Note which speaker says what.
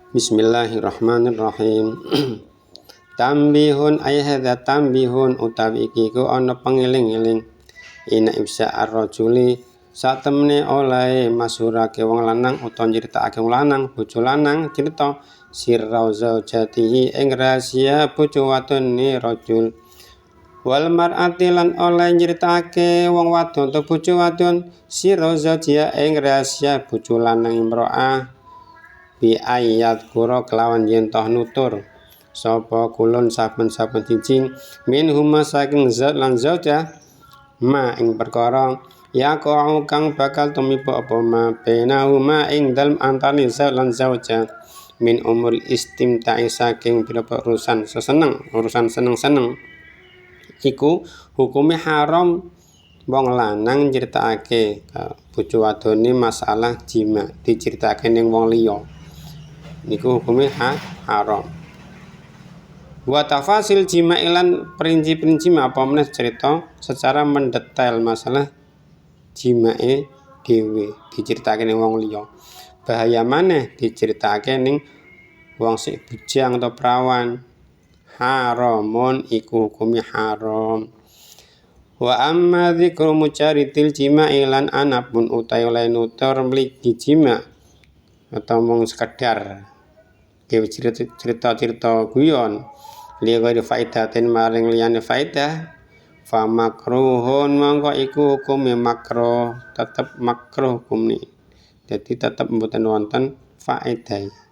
Speaker 1: Bismillahirrahmanirrahim. Tambihun ay hadza tambihun utawi iki ku ana pengiling-iling. Ina ibsa ar-rajuli satemene oleh masyhurake wong lanang utawa nyritakake wong lanang bojo lanang crita sirra zaujatihi ing rahasia bojo wadone rajul. Wal mar'ati lan oleh nyritakake wong wadon utawa bojo wadon sirra zaujiha ing rahasia bojo lanang imro'ah bi ayat kura kelawan yen toh nutur sapa kulun saben-saben siji min huma saking zat lan zauja ma ing perkara ya kau kang bakal tumiba apa ma bainahuma ing dalem antane zat lan zauja min umur istimta'i saking pira-pira urusan seseneng urusan seneng-seneng iku hukume haram wong lanang nyritakake bojo wadone masalah jima diceritakake ning wong liya niku hukume haram. Wa tafasil jima ilan perinci-perinci apa meneh cerita secara mendetail masalah jimae dhewe diceritake ning wong liya. Bahaya maneh diceritake ning wong sik bujang atau perawan. Haramun iku hukume haram. Wa amma dzikru mujaridil jima ilan anapun utawi oleh nutur mligi jima atau mung sekedar cerita-cerita guyon liwat faidatin maring liyane faidah fa makruhun mongko iku hukume makruh tetep makruh hukumne dadi tetep mboten wonten faedah.